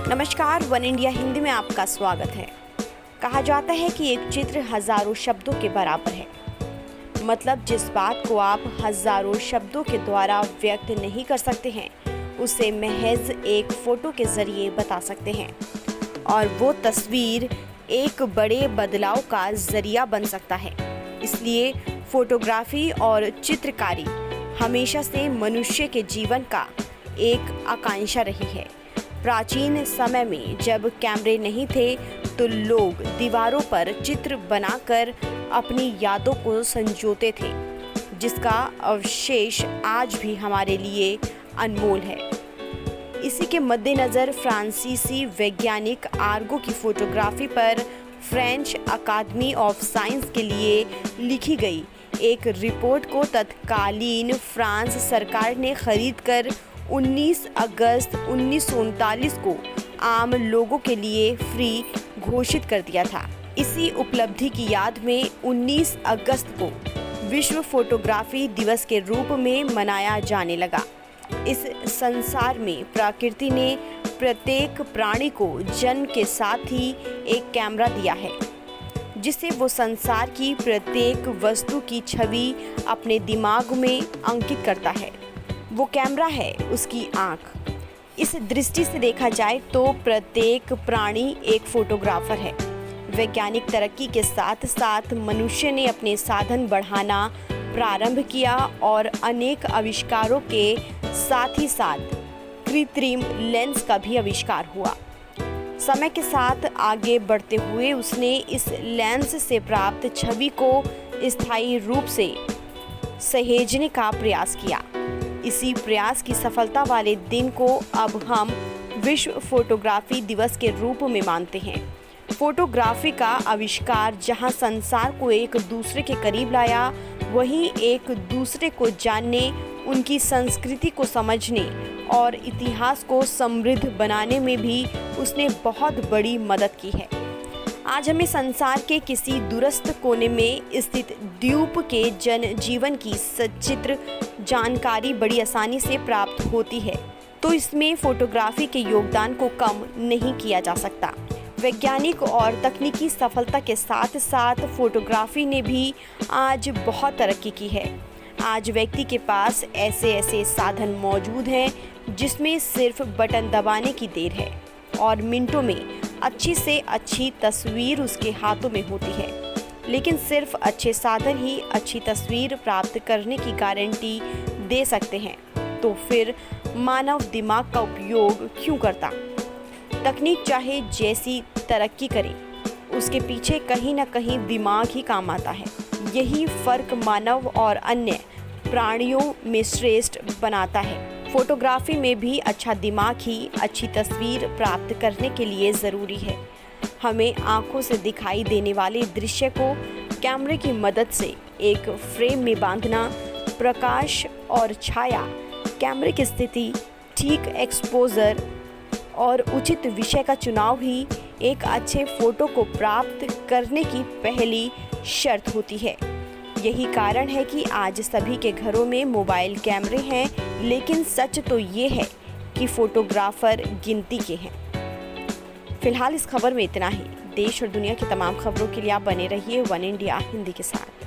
नमस्कार, one India Hindi में आपका स्वागत है। कहा जाता है कि एक चित्र हजारों शब्दों के बराबर है। मतलब जिस बात को आप हजारों शब्दों के द्वारा व्यक्त नहीं कर सकते हैं, उसे महज एक फोटो के जरिए बता सकते हैं, और वो तस्वीर एक बड़े बदलाव का जरिया बन सकता है। इसलिए फोटोग्राफी और चित्रकारी हमेशा से मनुष्य के जीवन का एक आकांक्षा रही है। प्राचीन समय में जब कैमरे नहीं थे तो लोग दीवारों पर चित्र बनाकर अपनी यादों को संजोते थे, जिसका अवशेष आज भी हमारे लिए अनमोल है। इसी के मद्देनज़र फ्रांसीसी वैज्ञानिक आर्गो की फोटोग्राफी पर फ्रेंच अकादमी ऑफ साइंस के लिए लिखी गई एक रिपोर्ट को तत्कालीन फ्रांस सरकार ने खरीदकर 19 अगस्त 1939 को आम लोगों के लिए फ्री घोषित कर दिया था। इसी उपलब्धि की याद में 19 अगस्त को विश्व फोटोग्राफी दिवस के रूप में मनाया जाने लगा। इस संसार में प्रकृति ने प्रत्येक प्राणी को जन्म के साथ ही एक कैमरा दिया है, जिससे वो संसार की प्रत्येक वस्तु की छवि अपने दिमाग में अंकित करता है। वो कैमरा है उसकी आँख। इस दृष्टि से देखा जाए तो प्रत्येक प्राणी एक फोटोग्राफर है। वैज्ञानिक तरक्की के साथ साथ मनुष्य ने अपने साधन बढ़ाना प्रारंभ किया और अनेक आविष्कारों के साथ ही साथ कृत्रिम लेंस का भी आविष्कार हुआ। समय के साथ आगे बढ़ते हुए उसने इस लेंस से प्राप्त छवि को स्थायी रूप से सहेजने का प्रयास किया। इसी प्रयास की सफलता वाले दिन को अब हम विश्व फोटोग्राफी दिवस के रूप में मानते हैं। फोटोग्राफी का आविष्कार जहां संसार को एक दूसरे के करीब लाया, वहीं एक दूसरे को जानने, उनकी संस्कृति को समझने और इतिहास को समृद्ध बनाने में भी उसने बहुत बड़ी मदद की है। आज हमें संसार के किसी दूरस्थ कोने में स्थित द्वीप के जनजीवन की सचित्र जानकारी बड़ी आसानी से प्राप्त होती है, तो इसमें फोटोग्राफी के योगदान को कम नहीं किया जा सकता। वैज्ञानिक और तकनीकी सफलता के साथ साथ फोटोग्राफी ने भी आज बहुत तरक्की की है। आज व्यक्ति के पास ऐसे साधन मौजूद हैं जिसमें सिर्फ बटन दबाने की देर है और मिनटों में अच्छी से अच्छी तस्वीर उसके हाथों में होती है। लेकिन सिर्फ अच्छे साधन ही अच्छी तस्वीर प्राप्त करने की गारंटी दे सकते हैं, तो फिर मानव दिमाग का उपयोग क्यों करता? तकनीक चाहे जैसी तरक्की करे, उसके पीछे कहीं ना कहीं दिमाग ही काम आता है। यही फर्क मानव और अन्य प्राणियों में श्रेष्ठ बनाता है। फोटोग्राफी में भी अच्छा दिमाग ही अच्छी तस्वीर प्राप्त करने के लिए ज़रूरी है। हमें आँखों से दिखाई देने वाले दृश्य को कैमरे की मदद से एक फ्रेम में बांधना, प्रकाश और छाया, कैमरे की स्थिति, ठीक एक्सपोजर और उचित विषय का चुनाव ही एक अच्छे फ़ोटो को प्राप्त करने की पहली शर्त होती है। यही कारण है कि आज सभी के घरों में मोबाइल कैमरे हैं, लेकिन सच तो ये है कि फोटोग्राफर गिनती के हैं। फिलहाल इस खबर में इतना ही। देश और दुनिया की तमाम खबरों के लिए आप बने रहिए वन इंडिया हिंदी के साथ।